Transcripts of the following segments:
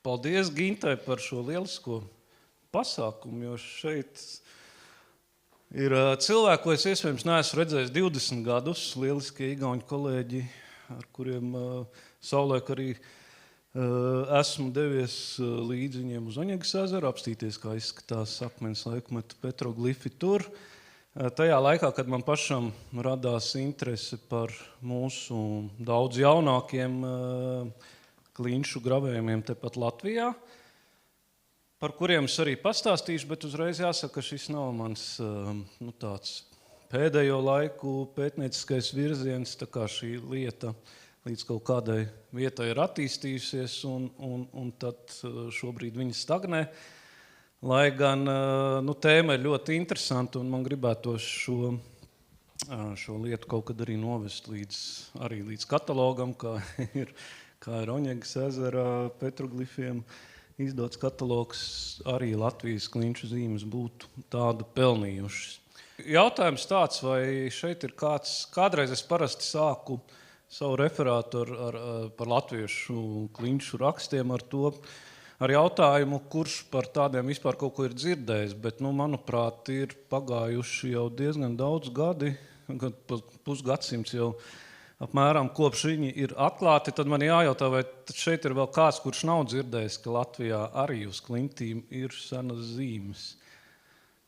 Paldies Gintai par šo lielisko pasākumu, jo šeit ir cilvēki, ko es iespējams neesmu redzējis 20 gadus, lieliskie igauņu kolēģi, ar kuriem savulaik arī esmu devies līdz viņiem uz Oņegas ezeru, apstīties, kā izskatās akmens laikmeta petroglifi tur. Tajā laikā, kad man pašam radās interese par mūsu daudz jaunākiem klinšu gravējumiem tepat Latvijā, par kuriem es arī pastāstīšu, bet uzreiz jāsaka, ka šis nav mans tāds pēdējo laiku pētnieciskais virziens, tā kā šī lieta līdz kaut kādai vietai ir attīstījusies, un tad šobrīd viņa stagnē. Lai gan tēma ir ļoti interesanta, un man gribētos šo lietu kaut kad arī novest līdz katalogam, kā ir Oņegas ezera petroglifiem izdots katalogs, arī Latvijas klinšu zīmes būtu tādu pelnījušas. Jautājums tāds, vai šeit ir kādreiz es parasti sāku savu referātu par latviešu klinšu rakstiem ar jautājumu, kurš par tādiem vispār kaut ko ir dzirdējis, bet, manuprāt, ir pagājuši jau diezgan daudz gadi, pusgadsimts jau apmēram kopš viņi ir atklāti, tad man jājautā, vai šeit ir vēl kāds, kurš nav dzirdējis, ka Latvijā arī uz klintīm ir senas zīmes.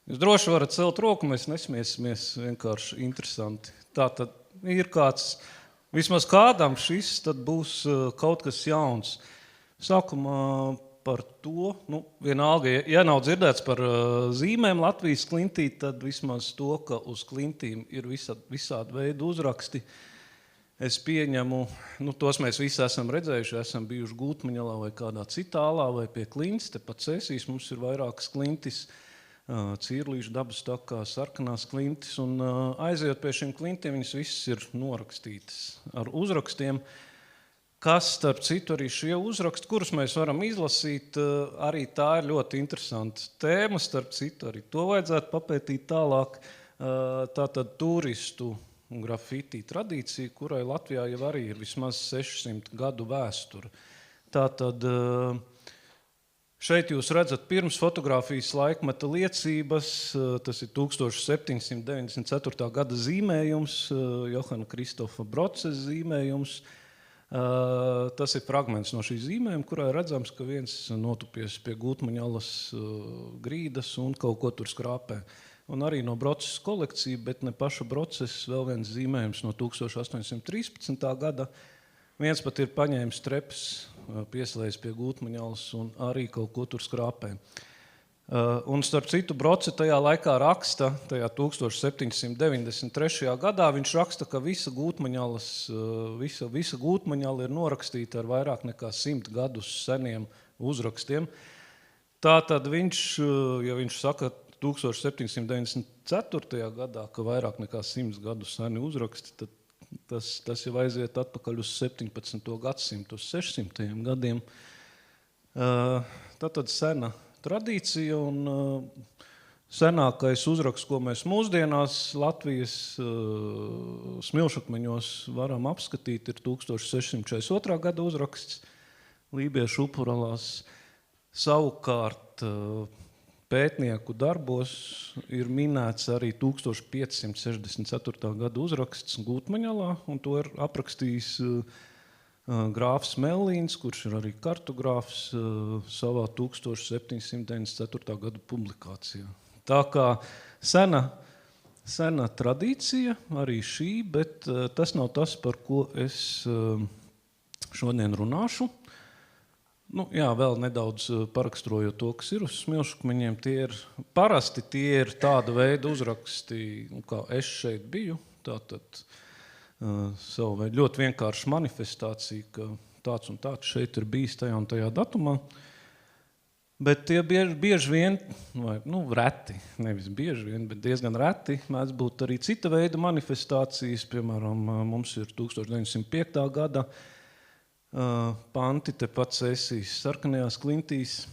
Jūs droši varat celt roku, mēs nesmiesimies, vienkārši interesanti. Tā tad ir kāds, vismaz kādam šis tad būs kaut kas jauns. Sākumā par to, vienalga, ja nav dzirdēts par zīmēm Latvijas klintī, tad vismaz to, ka uz klintīm ir visādi veidi uzraksti. Es pieņemu, tos mēs visi esam redzējuši, esam bijuši Gūtmaņalā vai kādā citā alā vai pie klints, tepat Cēsīs mums ir vairākas klintis, Cīrlīšu dabas takā, sarkanās klintis, un aizejot pie šīm klintiem, viņas visas ir norakstītas ar uzrakstiem, kas, starp citu, arī šie uzraksti, kurus mēs varam izlasīt, arī tā ir ļoti interesanta tēma, starp citu, arī to vajadzētu papētīt tālāk, tātad turistu un grafiti tradīcija, kurai Latvijā jau arī ir vismaz 600 gadu vēsture. Tātad šeit jūs redzat pirms fotografijas laikmeta liecības, tas ir 1794. gada zīmējums, Johana Kristofa Broces zīmējums. Tas ir fragments no šī zīmējuma, kurā redzams, ka viens notupies pie Gūtmaņalas grīdas un kaut ko tur skrāpē. Un arī no Broces kolekcija, bet ne paša Broces, vēl viens zīmējums no 1813. gada. Viens pat ir paņēmis treps, pieslējis pie Gūtmaņalas un arī kaut ko tur skrāpē. Un starp citu, Broce tajā laikā raksta, tajā 1793. gadā, viņš raksta, ka visa Gūtmaņala ir norakstīta ar vairāk nekā 100 gadus seniem uzrakstiem. Tātad viņš, ja viņš saka, 1794. gadā, ka vairāk nekā 100 gadu seni uzraksti, tad tas jau aiziet atpakaļ uz 17. gadsimtu, uz 600. gadiem. Tātad sena tradīcija un senākais uzraksts, ko mēs mūsdienās Latvijas smilšakmeņos varam apskatīt, ir 1642. gada uzraksts Lībiešu upuralās. Savukārt pētnieku darbos ir minēts arī 1564. gada uzraksts Gūtmaņalā, un to ir aprakstījis grāfs Mellīns, kurš ir arī kartogrāfs savā 1794. gada publikācijā. Tā kā sena tradīcija arī šī, bet tas nav tas, par ko es šodien runāšu. Vēl nedaudz paraksturojot to, kas ir uz smilšakmeņiem, parasti tie ir tāda veida uzraksti, kā es šeit biju, tātad savu veidu ļoti vienkārša manifestācija, ka tāds un tāds šeit ir bijis tajā un tajā datumā, bet tie bieži vien, reti, nevis bieži vien, bet diezgan reti, mēdz būt arī cita veida manifestācijas, piemēram, mums ir 1905. gada panti tepat Cēsīs sarkanajās klintīs.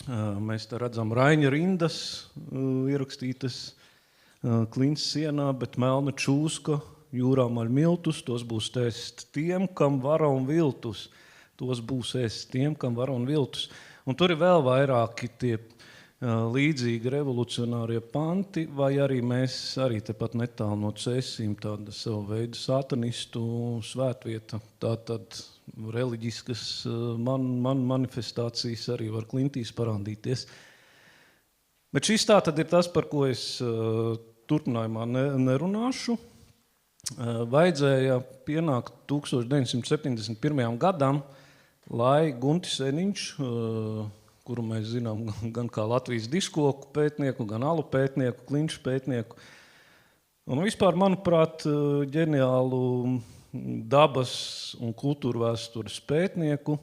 Mēs te redzam Raiņa rindas ierakstītas klints sienā, bet melna čūska, jūrā maļ miltus, tos būs tēst tiem, kam vara un viltus. tos būs ēst tiem, kam var un viltus. Un tur ir vēl vairāki tie līdzīgi revolucionārie panti, vai arī mēs arī tepat netālu no Cēsīm tāda savu veidu satanistu svētvieta, tātad reliģiskas manifestācijas arī var Klintīs parādīties. Bet šis tā tad ir tas, par ko es turpinājumā nerunāšu. Vajadzēja pienākt 1971. gadam, lai Guntis Eniņš, kuru mēs zinām gan kā Latvijas diskoku pētnieku, gan alu pētnieku, klinšu pētnieku, un vispār, manuprāt, ģeniālu dabas un kultūrvēstures pētnieku,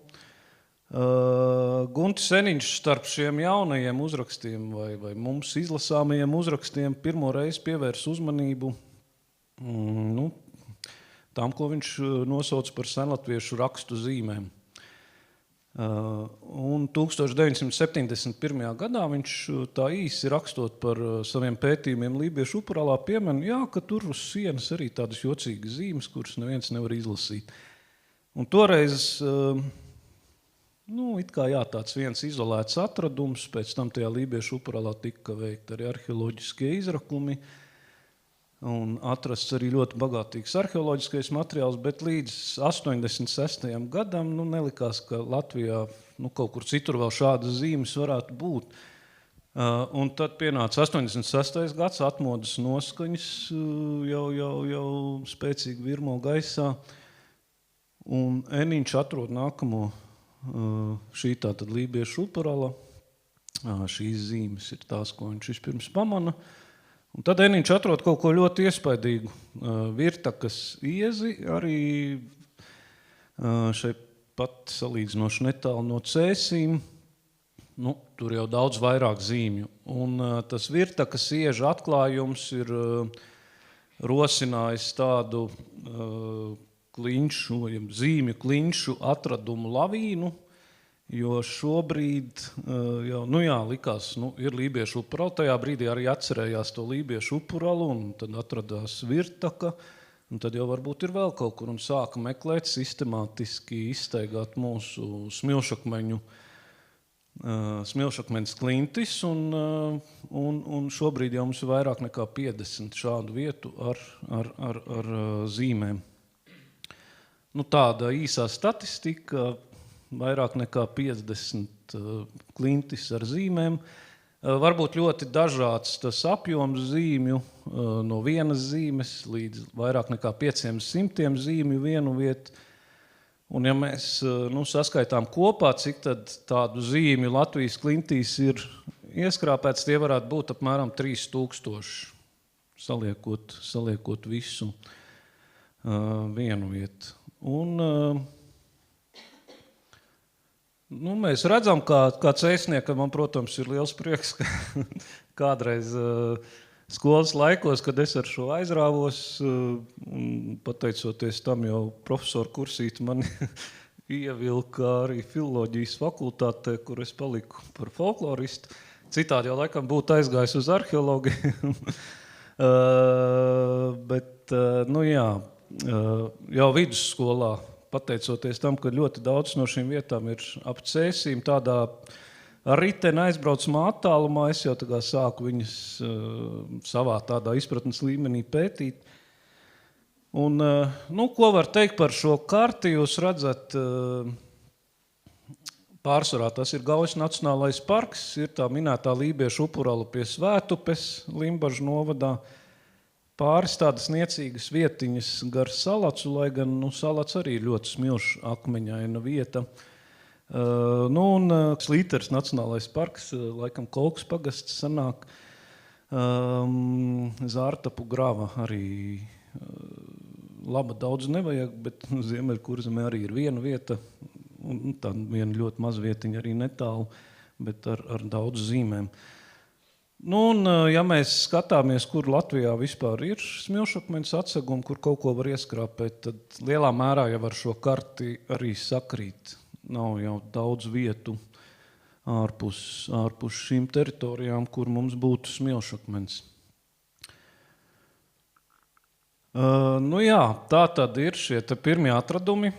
Guntis Eniņš starp šiem jaunajiem uzrakstiem vai mums izlasāmajiem uzrakstiem pirmo reizi pievērs uzmanību tām, ko viņš nosauc par senlatviešu rakstu zīmēm. Un 1971. gadā viņš tā īsi rakstot par saviem pētījumiem Lībiešu upurālā piemin, ka tur uz sienas arī tādas jocīgas zīmes, kuras neviens nevar izlasīt. Un toreiz it kā tāds viens izolēts atradums, pēc tam tajā Lībiešu upurālā tika veikti arī arheoloģiskie izrakumi un atrasts arī ļoti bagātīgs arheoloģiskais materiāls, bet līdz 86. gadam nelikās, ka Latvijā kaut kur citur vēl šādas zīmes varētu būt. Un tad pienāca 86. gads, atmodas noskaņas jau spēcīgi virmo gaisā, un Eniņš atrod nākamo šī tātad Lībiešu upurāla. Šīs zīmes ir tās, ko viņš vispirms pamana. Un tad Eniņš atrod kaut ko ļoti iespaidīgu. Virtakas iezi arī šeit pat salīdzinoši netālu no Cēsīm. Tur jau daudz vairāk zīmju. Un tas Virtakas ieža atklājums ir rosinājis tādu zīmju klinšu atradumu lavīnu, jo šobrīd likās, ir Lībiešu upurala, tajā brīdī arī atcerējās to Lībiešu upuralu, un tad atradās Virtaka, un tad jau varbūt ir vēl kaut kur, un sāka meklēt sistemātiski izstaigāt mūsu smilšakmeņas klintis, un šobrīd jau mums ir vairāk nekā 50 šādu vietu ar zīmēm. Tāda īsā statistika, vairāk nekā 50 klintis ar zīmēm. Varbūt ļoti dažāds tas apjoms zīmju, no vienas zīmes līdz vairāk nekā 500 zīmju vienu vietu. Un ja mēs saskaitām kopā, cik tad tādu zīmju Latvijas klintīs ir ieskrāpēts, tie varētu būt apmēram 3000, saliekot visu vienu vietu. Un mēs redzam, kā cēsniekam, man, protams, ir liels prieks, ka kādreiz skolas laikos, kad es ar šo aizrāvos, un pateicoties tam jau profesoru kursīti mani ievilka arī filoloģijas fakultātē, kur es paliku par folkloristu. Citādi jau laikam būtu aizgājis uz arheologiju. Bet, jau vidusskolā, pateicoties tam, ka ļoti daudz no šīm vietām ir ap Cēsīm, tādā ar riteni aizbraucamā attālumā, es jau tā kā sāku viņas savā tādā izpratnes līmenī pētīt. Un, ko var teikt par šo karti, jūs redzat, pārsvarā tas ir Gaujas Nacionālais parks, ir tā minētā Lībiešu upurala pie Svētupes, Limbažu novadā. Pāris tādas niecīgas vietiņas gar Salacu, lai gan Salac arī ir ļoti smilšu akmeņaina vieta. Un Slīteres Nacionālais parks, laikam Kolkas pagasts sanāk, Zārtapu grava arī laba daudz nevajag, bet Ziemeļkurzemē arī ir viena vieta, un tā viena ļoti maz vietiņa arī netālu, bet ar daudz zīmēm. Ja mēs skatāmies, kur Latvijā vispār ir smilšakmeņas atsegumi, kur kaut ko var ieskrāpēt, tad lielā mērā jau ar šo karti arī sakrīt. Nav jau daudz vietu ārpus šīm teritorijām, kur mums būtu smilšakmeņas. Tā tad ir šie pirmie atradumi.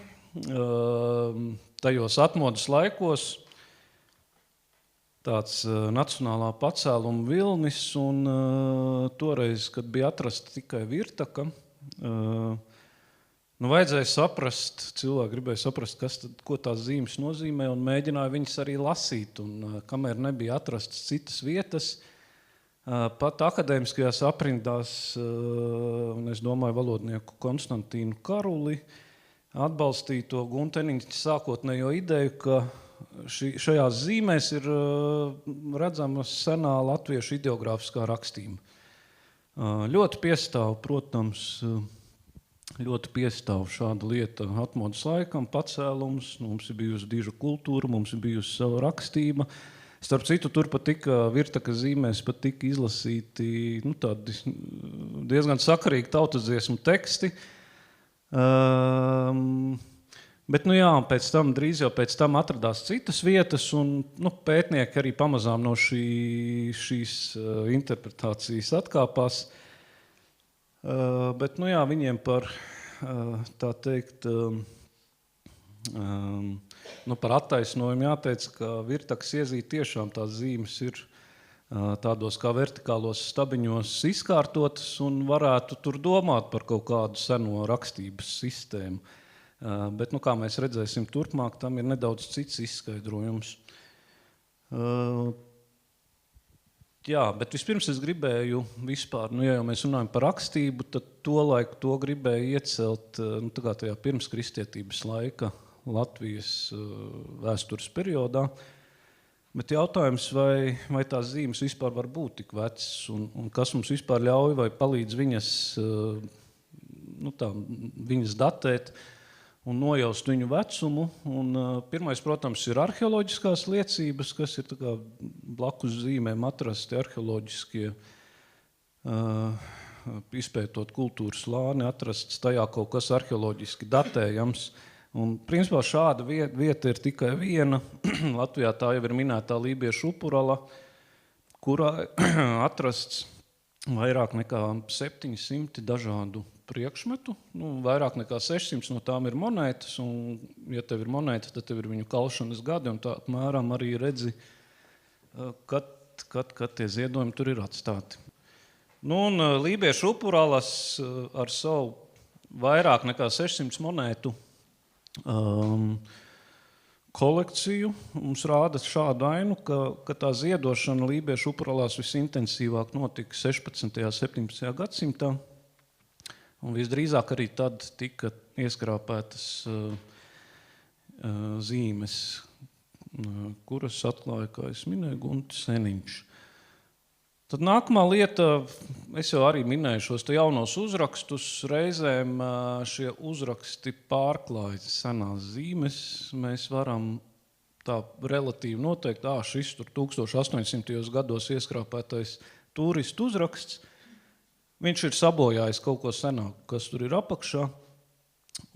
tajos atmodas laikos tāds nacionālā pacēluma vilnis, un toreiz, kad bija atrasta tikai virtaka, vajadzēja saprast, cilvēki gribēja saprast, ko tās zīmes nozīmē, un mēģināja viņas arī lasīt, un kamēr nebija atrastas citas vietas, pat akadēmiskajās aprindās, un es domāju valodnieku Konstantīnu Karuli, atbalstīja to Gunteniņa sākotnējo ideju, ka šajās zīmēs ir redzama senā latviešu ideogrāfiskā rakstība. Ļoti piestāv, protams, šāda lieta atmodas laikam, pacēlums, mums ir bijusi diža kultūra, mums ir bijusi sava rakstība. Starp citu, tur pat tika virtaka zīmēs, pat tika izlasīti tādi diezgan sakarīgi tautasdziesmu teksti. Bet, drīz jau pēc tam atradās citas vietas, un pētnieki arī pamazām no šīs interpretācijas atkāpās. Bet, viņiem par, tā teikt, par attaisnojumu jāteic, ka virtakas iezīt tiešām tās zīmes ir tādos kā vertikālos stabiņos izkārtotas un varētu tur domāt par kaut kādu seno rakstības sistēmu. Bet, kā mēs redzēsim turpmāk, tam ir nedaudz cits izskaidrojums. Bet vispirms es gribēju vispār, ja jau mēs runājam par rakstību, tad to gribēju iecelt tajā pirms kristietības laika Latvijas vēstures periodā. Bet jautājums, vai tās zīmes vispār var būt tik vecas, un kas mums vispār ļauj vai palīdz viņas datēt un nojaust viņu vecumu. Un pirmais, protams, ir arheoloģiskās liecības, kas ir blakus zīmēm atrasti arheoloģiskie, izpētot kultūras slāni, atrasts tajā kaut kas arheoloģiski datējams. Un, principā, šāda vieta ir tikai viena. Latvijā tā jau ir minētā Lībiešu upurala, kurā atrasts vairāk nekā 700 dažādu priekšmetu. Vairāk nekā 600 no tām ir monētas, un, ja tev ir monēta, tad tev ir viņu kalšanas gadi, un tā apmēram arī redzi, kad tie ziedojumi tur ir atstāti. Un Lībiešu upuralas ar savu vairāk nekā 600 monētu kolekciju mums rāda šādu ainu, ka tā ziedošana Lībiešu upuralās visintensīvāk notika 16. un 17. gadsimtā. Un visdrīzāk arī tad tika ieskrāpētas zīmes, kuras atklāja, kā es minēju, Guntis Seniņš. Tad nākamā lieta, es jau arī minēju šos jaunos uzrakstus, reizēm šie uzraksti pārklāja senās zīmes. Mēs varam tā relatīvi noteikt, šis tur 1800. gados ieskrāpētais turistu uzraksts. Viņš ir sabojājis kaut ko senāku, kas tur ir apakšā.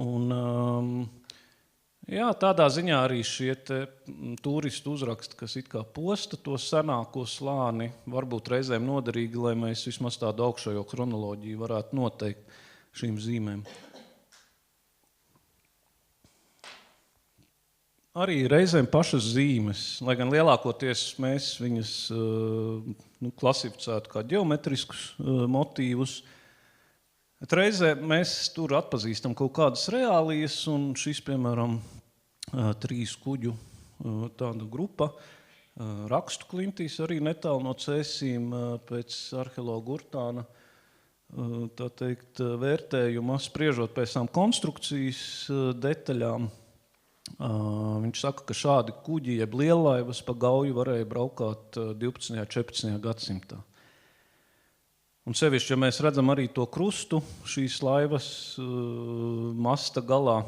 Un, tādā ziņā arī šie turistu uzraksti, kas it kā posta to senāko slāni, varbūt reizēm noderīgi, lai mēs vismaz tādu augšējo kronoloģiju varētu noteikt šīm zīmēm. Arī reizēm pašas zīmes, lai gan lielākoties mēs viņas klasificētu kā ģeometriskus motīvus, bet reizēm mēs tur atpazīstam kaut kādas reālijas, un šis, piemēram, 3 kuģu tāda grupa rakstu klintīs, arī netālu no Cēsīm pēc arheologa Urtāna, tā teikt, vērtējuma, spriežot pēc tām konstrukcijas detaļām. Viņš saka, ka šādi kuģi, jeb liellaivas pa Gauju varēja braukāt 12. un 14. gadsimtā. Un sevišķi, ja mēs redzam arī to krustu, šīs laivas masta galā,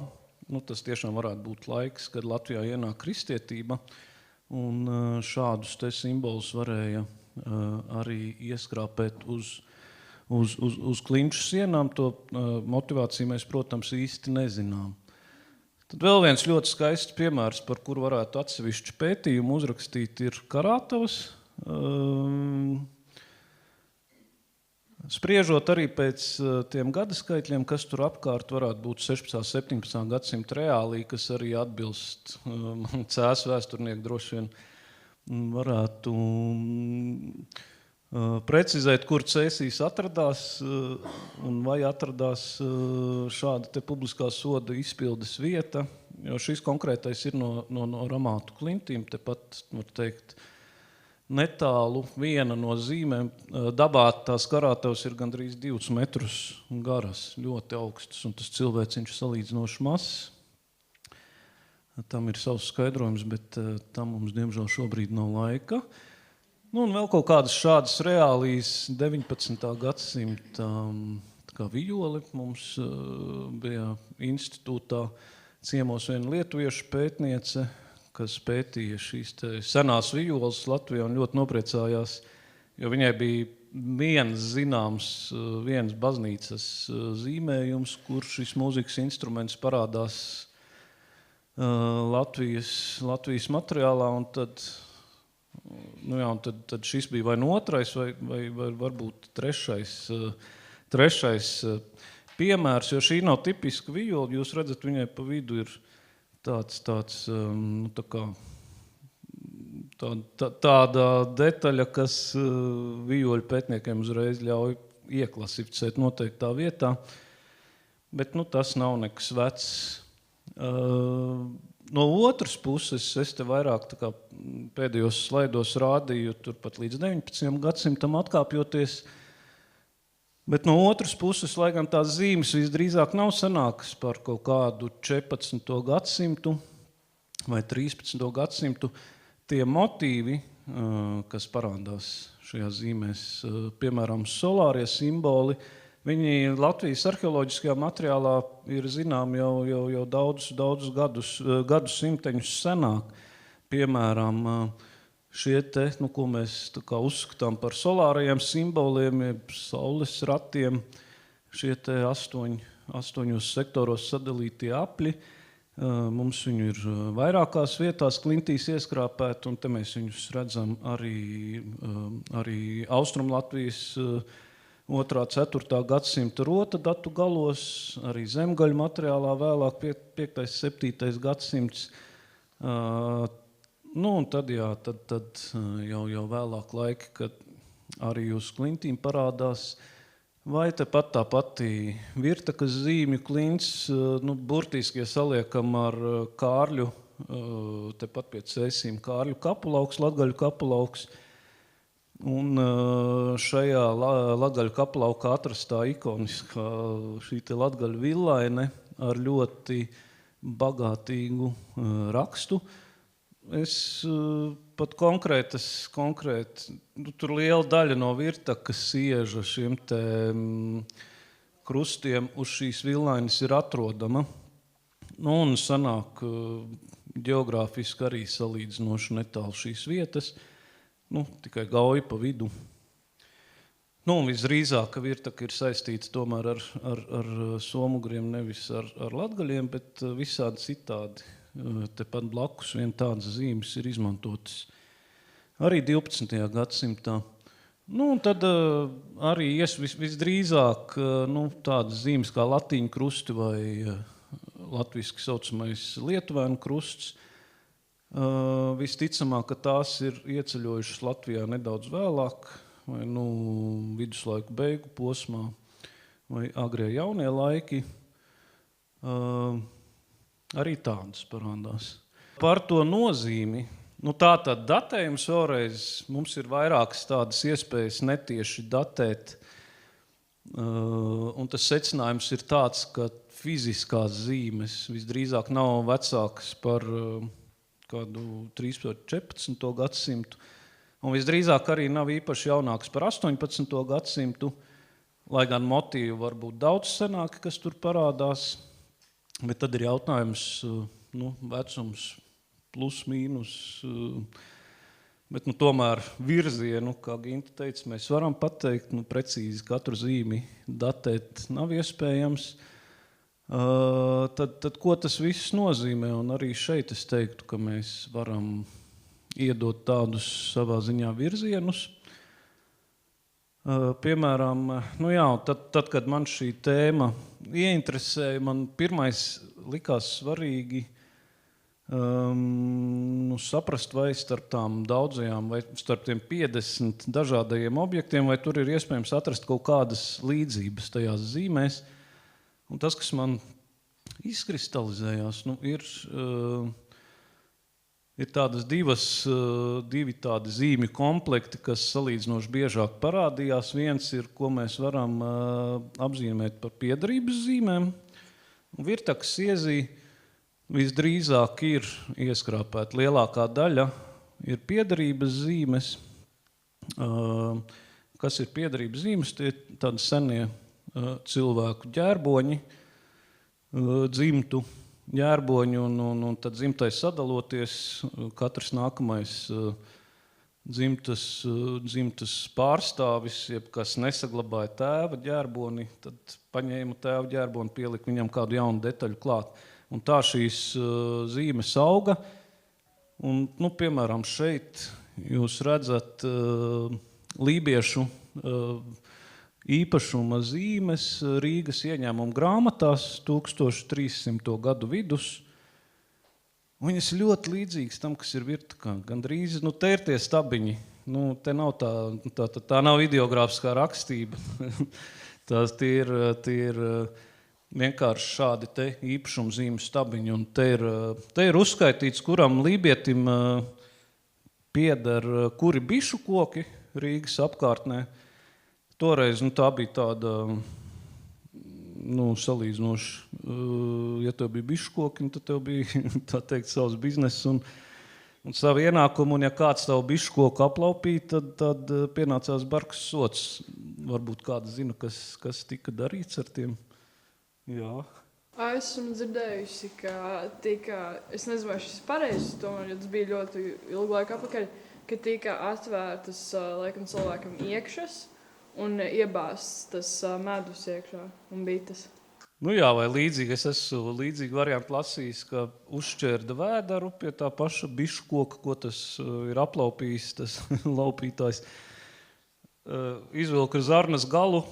tas tiešām varētu būt laiks, kad Latvijā ienāk kristietība, un šādus te simbolus varēja arī ieskrāpēt uz klinšu sienām. To motivāciju mēs, protams, īsti nezinām. Tad vēl viens ļoti skaists piemērs, par kuru varētu atsevišķu pētījumu uzrakstīt, ir Karātavas Spriežot arī pēc tiem gadaskaitļiem, kas tur apkārt varētu būt 16. 17. gadsimta reālī, kas arī atbilst cēs vēsturnieku droši vien varētu precizēt, kur Cēsīs atradās un vai atradās šāda te publiskā soda izpildes vieta, jo šis konkrētais ir no Ramātu klintīm, tepat, var teikt, netālu viena no zīmēm. Dabā tās karātavas ir gandrīz 2 metrus garas, ļoti augstas, un tas cilvēciņš salīdzinoši mazs. Tam ir savs skaidrojums, bet tam mums, diemžēl, šobrīd nav laika. Nu, un vēl kaut kādas šādas reālijas 19. gadsimta kā vijoli mums bija institūtā ciemos viena lietuviešu pētniece, kas pētīja šīs senās vijoles Latvijā un ļoti nopriecājās, jo viņai bija viens baznīcas zīmējums, kur šis mūzikas instruments parādās Latvijas materiālā, un tad, tad šis bija vai otrais, vai varbūt trešais piemērs, jo šī nav tipiska vijola, jūs redzat, viņai pa vidu ir tāda detaļa, kas vijoļu pētniekiem uzreiz ļauj ieklasificēt noteiktā vietā, bet tas nav nekas vecs. No otras puses, es te vairāk pēdējos slaidos rādīju, turpat līdz 19. gadsimtam atkāpjoties, bet no otras puses, lai gan tās zīmes visdrīzāk nav senākas par kaut kādu 14. gadsimtu vai 13. gadsimtu, tie motīvi, kas parādās šajās zīmēs, piemēram, solārie simboli, viņi Latvijas arheoloģiskajā materiālā ir zinām jau daudzus gadus simteņus senāk. Piemēram, šie te, ko mēs uzskatām par solārajiem simboliem, saules ratiem, šie te 8 sektoros sadalītie apļi, mums viņu ir vairākās vietās klintīs ieskrāpēti, un te mēs viņus redzam arī Austrumlatvijas 2. 4. gadsimta rota datu galos, arī zemgaļu materiālā vēlāk 5. 7. gadsimts. Un tad jau vēlāk laiki, kad arī uz klintīm parādās, vai tepat tā pati Virtakas zīmju klints, burtiski, ja saliekam ar Kārļu, tepat pie Cēsīm Kārļu kapulauks, Latgaļu kapulauks, un šajā Latgaļu kapulaukā atrastā ikoniskā šī te Latgaļu villaine ar ļoti bagātīgu rakstu. Es pat konkrēti, tur liela daļa no Virtakas ieža šiem te krustiem uz šīs villainas ir atrodama. Un sanāk ģeogrāfiski arī salīdzinoši netālu šīs vietas, tikai gauja pa vidu. Un visdrīzāk, ka Virtaka ir saistīta tomēr ar somugriem, nevis ar latgaļiem, bet visādi citādi. Tepat blakus vien tādas zīmes ir izmantotas arī 12. gadsimtā. Un tad arī visdrīzāk tādas zīmes kā latiņu krusti vai latviski saucamais lietuvēnu krusts. Visticamāk, ka tās ir ieceļojušas Latvijā nedaudz vēlāk, vai viduslaiku beigu posmā, vai agrie jaunie laiki. Arī tādas parādās. Par to nozīmi, tātad datējums vēlreiz, mums ir vairākas tādas iespējas netieši datēt, un tas secinājums ir tāds, ka fiziskās zīmes visdrīzāk nav vecākas par kādu 13. 14. gadsimtu, un visdrīzāk arī nav īpaši jaunākas par 18. gadsimtu, lai gan motīvi var būt daudz senāki, kas tur parādās. Bet tad ir jautājums, vecums plus, mīnus, bet tomēr virzienu, kā Ginta teica, mēs varam pateikt, precīzi katru zīmi datēt nav iespējams. Tad ko tas viss nozīmē? Un arī šeit es teiktu, ka mēs varam iedot tādus savā ziņā virzienus. Piemēram, tad, kad man šī tēma ieinteresēja, man pirmais likās svarīgi saprast, vai starp tām daudzajām, vai starp tiem 50 dažādajiem objektiem, vai tur ir iespējams atrast kaut kādas līdzības tajās zīmēs. Un tas, kas man izkristalizējās, ir tādas divi tādi zīmju komplekti, kas salīdzinoši biežāk parādījās. Viens ir, ko mēs varam apzīmēt par piederības zīmēm. Virtakas iezīme visdrīzāk ir ieskrāpēta. Lielākā daļa ir piederības zīmes. Kas ir piederības zīmes? Tie ir tādi senie cilvēku ģērboņi, dzimtu ģērboņi, un tad dzimtais sadaloties, katrs nākamais dzimtas pārstāvis, kas nesaglabāja tēva ģērboni, tad paņēma tēva ģērboni, pielika viņam kādu jaunu detaļu klāt. Un tā šīs zīmes auga. Un, piemēram, šeit jūs redzat lībiešu īpašuma zīmes Rīgas ieņēmuma grāmatās 1300. gadu vidus. Viņas ir ļoti līdzīgas tam, kas ir Virtakā. Gandrīz, te ir tie stabiņi. Te nav tā nav ideogrāfiskā rakstība. Tie ir vienkārši šādi te īpašuma zīmes stabiņi. Un te ir uzskaitīts, kuram lībietim pieder kuri bišu koki Rīgas apkārtnē. Toreiz tā bija tāda salīdzinoši, ja tev bija biškoki, tad tev bija tā teikt savs bizness un savu ienākumu, un ja kāds tavu biškoku aplaupīja, tad pienācās bargs sots. Varbūt kāds zina, kas tika darīts ar tiem. Jā. Esmu dzirdējusi, ka es nezinu, vai šis ir pareizs, tomēr, jo tas bija ļoti ilgu laiku atpakaļ, ka tika atvērtas, laikam, cilvēkam iekšas, un iebāzts tas medus iekšā un bites. Vai līdzīgi. Es esmu līdzīgi variantu lasījis, ka uzšķērda vēderu pie tā paša bišu koka, ko tas ir aplaupījis, tas laupītājs. Izvilka zarnas galu,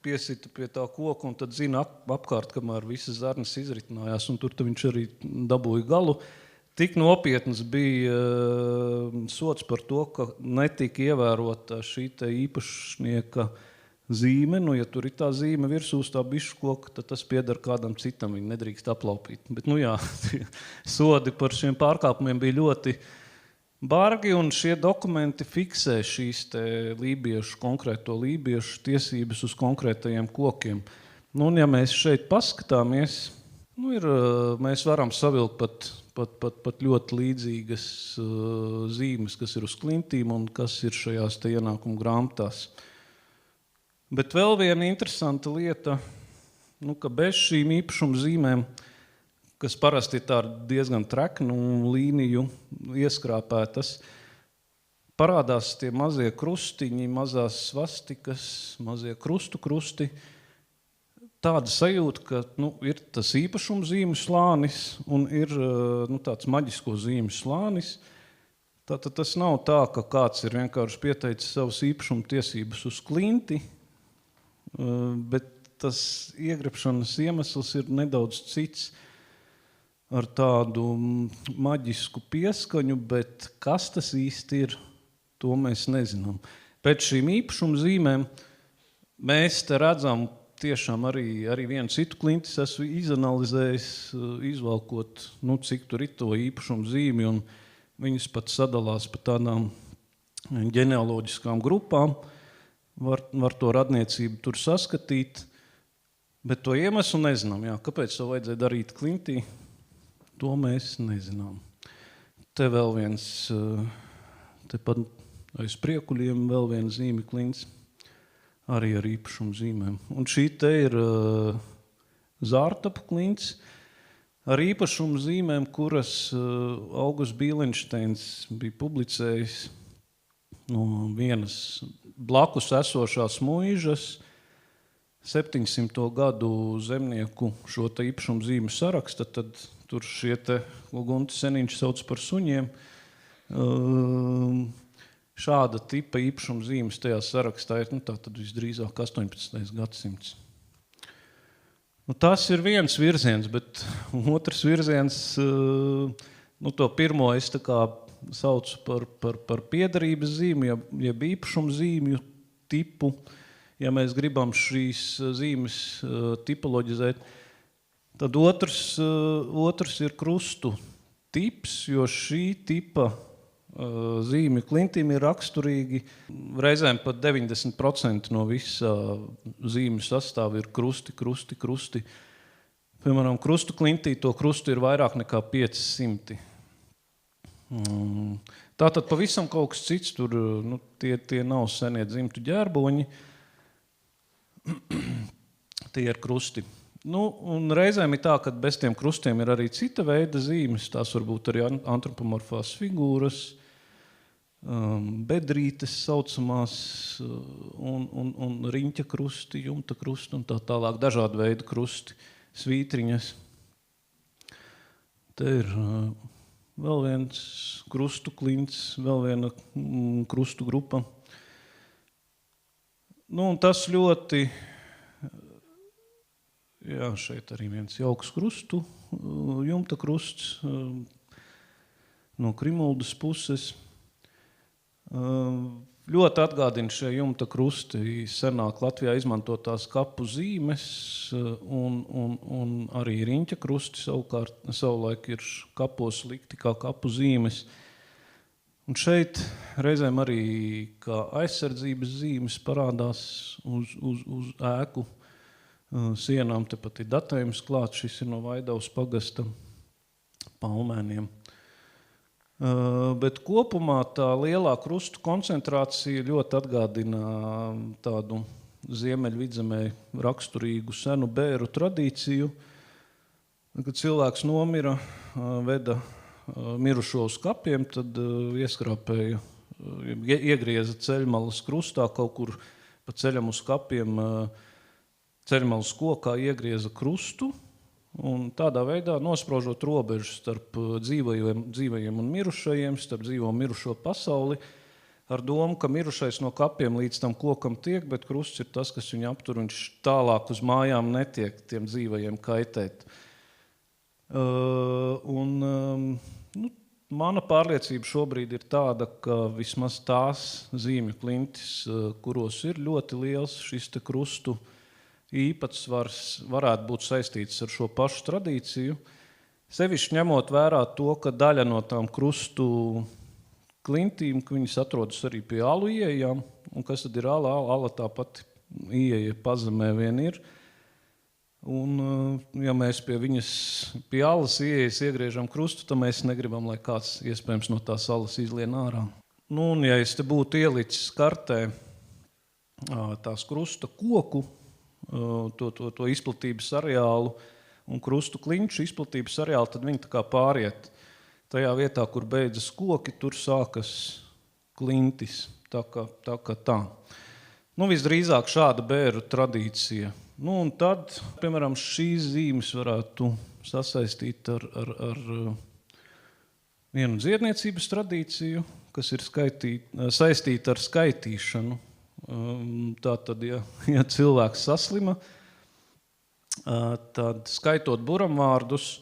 piesita pie tā koka un tad zina apkārt, kamēr visas zarnas izritinājās, un tur viņš arī dabūja galu. Tik nopietns bija sots par to, ka netika ievērota šī te īpašnieka zīme. Ja tur ir tā zīme virsū uz tā bišu koka, tad tas pieder kādam citam, viņi nedrīkst aplaupīt. Bet, sodi par šiem pārkāpumiem bija ļoti bargi, un šie dokumenti fiksē šīs te konkrēto lībiešu tiesības uz konkrētajiem kokiem. Ja mēs šeit paskatāmies, mēs varam savilkt pat ļoti līdzīgas zīmes, kas ir uz klintīm un kas ir šajās te ienākuma grāmatās. Bet vēl viena interesanta lieta, ka bez šīm īpašuma zīmēm, kas parasti ir tā diezgan treknu līniju ieskrāpētas, parādās tie mazie krustiņi, mazās svastikas, mazie krusti. Tāda sajūta, ka ir tas īpašuma zīmju slānis un ir tāds maģisko zīmju slānis. Tātad tas nav tā, ka kāds ir vienkārši pieteicis savas īpašuma tiesības uz klinti, bet tas iegrebšanas iemesls ir nedaudz cits ar tādu maģisku pieskaņu, bet kas tas īsti ir, to mēs nezinām. Pēc šīm īpašuma zīmēm mēs te redzam tiešām arī vienu citu klinti esmu izanalizējis, izvalkot, cik tur ir to īpašumu zīmi, un viņas pat sadalās pa tādām ģenealoģiskām grupām. Var to radniecību tur saskatīt, bet to iemeslu nezinām. Kāpēc to vajadzēja darīt klintī, to mēs nezinām. Te vēl viens, tepat aiz priekuļiem vēl viena zīme klints. Arī ar īpašumu zīmēm. Un šī te ir Zārtapu klints ar īpašumu zīmēm, kuras Augusts Bīlenšteins bija publicējis no vienas blakus esošās muižas 700. gadu zemnieku šo te īpašumu zīmu saraksta, tad tur šie te, ko Guntis Seniņš sauc par suņiem, šāda tipa īpašuma zīmes tajā sarakstā ir tātad visdrīzāk 18. gadsimts. Tas ir viens virziens, bet otrs virziens, to pirmo es tā kā saucu par piederības zīmi, jeb īpašumu zīmju tipu. Ja mēs gribam šīs zīmes tipoloģizēt, tad otrs ir krustu tips, jo šī tipa zīmju klintīm ir raksturīgi. Reizēm pat 90% no visa zīmju sastāva ir krusti. Piemēram, krustu klintī to krustu ir vairāk nekā 500. Tātad pavisam kaut kas cits, tur tie nav senie dzimtu ģērboņi, tie ir krusti. Un reizēm ir tā, ka bez tiem krustiem ir arī cita veida zīmes, tās varbūt arī antropomorfās figūras, bedrītes saucamās, un riņķa krusti, jumta krusti un tā tālāk, dažādi veidi krusti, svītriņas. Te ir vēl viens krustu klints, vēl viena krustu grupa. Un tas ļoti, šeit arī viens jauks krustu, jumta krusts no Krimuldas puses. Ļoti atgādina šie jumta krusti senāk Latvijā izmantotās kapu zīmes, un arī riņķa krusti savulaik ir kapos likti kā kapu zīmes. Un šeit reizēm arī kā aizsardzības zīmes parādās uz ēku sienām, tepat ir datējums klāts, šis ir no Vaidavas pagasta Palmēniem. Bet kopumā tā lielā krustu koncentrācija ļoti atgādina tādu Ziemeļvidzemē raksturīgu senu bēru tradīciju, kad cilvēks nomira, veda mirušo uz kapiem, tad ieskrāpēja, iegrieza ceļmalas krustā, kaut kur pa ceļam uz kapiem, ceļmalas kokā iegrieza krustu, un tādā veidā nospraužot robežu starp dzīvajiem un mirušajiem, starp dzīvo un mirušo pasauli, ar domu, ka mirušais no kapiem līdz tam kokam tiek, bet krusts ir tas, kas viņu aptur, viņš tālāk uz mājām netiek tiem dzīvajiem kaitēt. Mana pārliecība šobrīd ir tāda, ka vismaz tās zīmju klintis, kuros ir ļoti liels šis te krustu īpatsvars, varētu būt saistīts ar šo pašu tradīciju. Sevišķi ņemot vērā to, ka daļa no tām krustu klintīm, ka viņas atrodas arī pie alu ieejām, un kas tad ir ala? Ala tāpat ieeja pazemē vien ir. Un, ja mēs pie alas ieejas iegriežam krustu, tad mēs negribam, lai kāds iespējams no tās alas izlien ārā. Un, ja es te būtu ielicis kartē tās krusta koku, to izplatības areālu un krustu klinču izplatības areālu, tad viņi tā kā pāriet. Tajā vietā, kur beidzas koki, tur sākas klintis. Tā kā tā. Visdrīzāk šāda bēru tradīcija. Un tad, piemēram, šīs zīmes varētu sasaistīt ar vienu dziedniecības tradīciju, kas ir saistīta ar skaitīšanu. Tātad, ja cilvēks saslima, tad skaitot buramvārdus,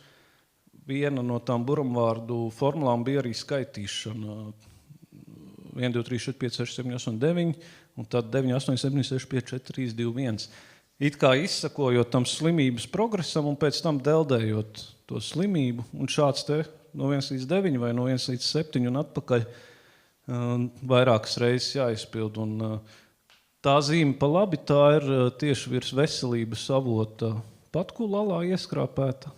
viena no tām buramvārdu formulām bija arī skaitīšana. 1, 2, 3, 4, 5, 6, 7, 8, 9, un tad 9, 8, 7, 6, 5, 4, 3, 2, 1. It kā izsakojot tam slimības progresam un pēc tam deldējot to slimību, un šāds te no 1 līdz 9 vai no 1 līdz 7 un atpakaļ vairākas reizes jāizpild. Un tā zīme pa labi, tā ir tieši virs veselības avota Patkula alā ieskrāpēta.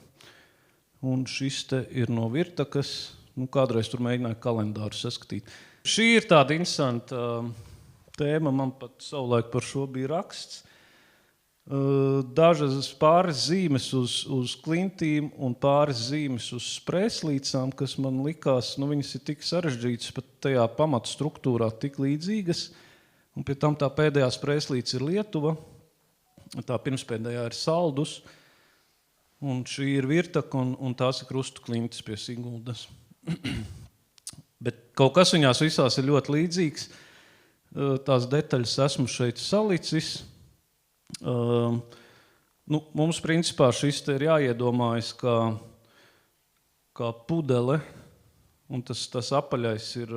Un šis te ir no Virtakas, kādreiz tur mēģināja kalendāru saskatīt. Šī ir tāda interesanta tēma, man pat savulaik par šo bija raksts. Dažas pāris zīmes uz klintīm un pāris zīmes uz sprēslīcām, kas man likās, viņas ir tik sarežģītas, pat tajā pamatu struktūrā tik līdzīgas. Un pie tam tā pēdējā sprēslīca ir Lietuva, tā pirmspēdējā ir Saldus, un šī ir Virtaka, un tās ir krustu klintis pie Siguldas. Bet kaut kas viņās visās ir ļoti līdzīgs. Tās detaļas esmu šeit salicis. Mums principā šis te ir jāiedomājas kā pudele, un tas apaļais ir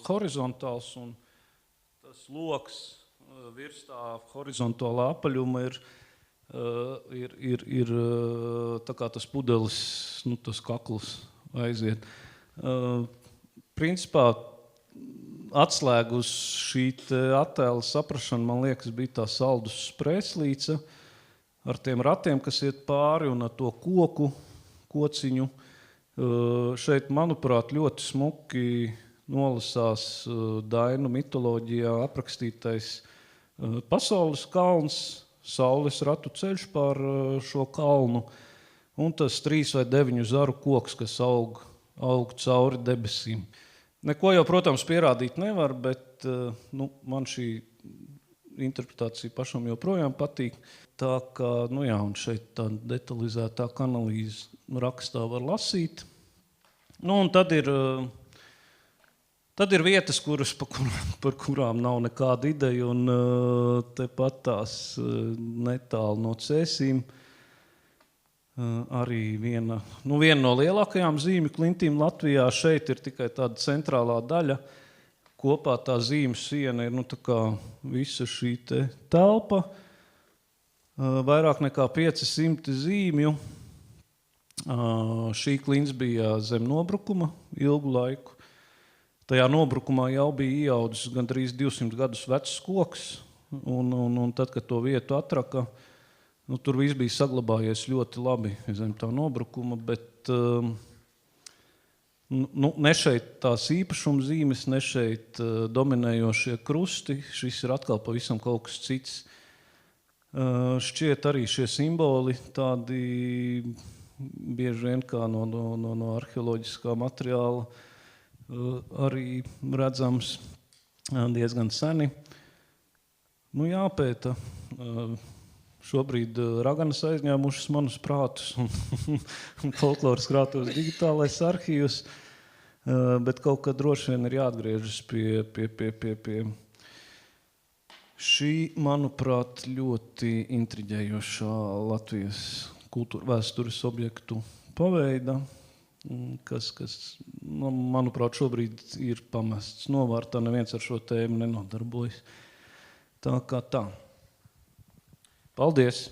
horizontāls, un tas loks virs tā horizontālā apaļuma ir tā kā tas pudeles, tas kakls aiziet. Principā atslēga uz šī attēla saprašana, man liekas, bija tā saldus sprēslīca ar tiem ratiem, kas iet pāri, un ar to kociņu. Šeit, manuprāt, ļoti smuki nolasās dainu mitoloģijā aprakstītais pasaules kalns, saules ratu ceļš pār šo kalnu, un tas 3 vai 9 zaru koks, kas aug cauri debesīm. Neko jau, protams, pierādīt nevar, bet man šī interpretācija pašam joprojām patīk. Tā kā, un šeit tā detalizētāk analīze rakstā var lasīt. Un tad ir vietas, par kurām nav nekāda ideja, un tepat tās netālu no Cēsīm. Arī viena no lielākajām zīmju klintīm Latvijā. Šeit ir tikai tāda centrālā daļa. Kopā tā zīmju siena ir tā kā visa šī telpa. Vairāk nekā 500 zīmju. Šī klints bija zem nobrukuma ilgu laiku. Tajā nobrukumā jau bija ieaudzis gandrīz 200 gadus vecs koks, un tad, kad to vietu atraka, tur viss bija saglabājies ļoti labi zem tā nobrukuma, bet ne šeit tās īpašuma zīmes, ne šeit dominējošie krusti. Šis ir atkal pavisam kaut kas cits. Šķiet arī šie simboli tādi bieži vien kā no arheoloģiskā materiāla arī redzams diezgan seni. Jāpēta. Šobrīd raganas aizņēmušas manus prātus un folkloras krātos digitālais arhīvs, bet kaut kad droši vien ir jāatgriežas pie šī, manuprāt, ļoti intriģējošā Latvijas vēstures objektu paveida, kas manuprāt, šobrīd ir pamests novārtā. Neviens ar šo tēmu nenodarbojas. Tā kā tā. Paldies!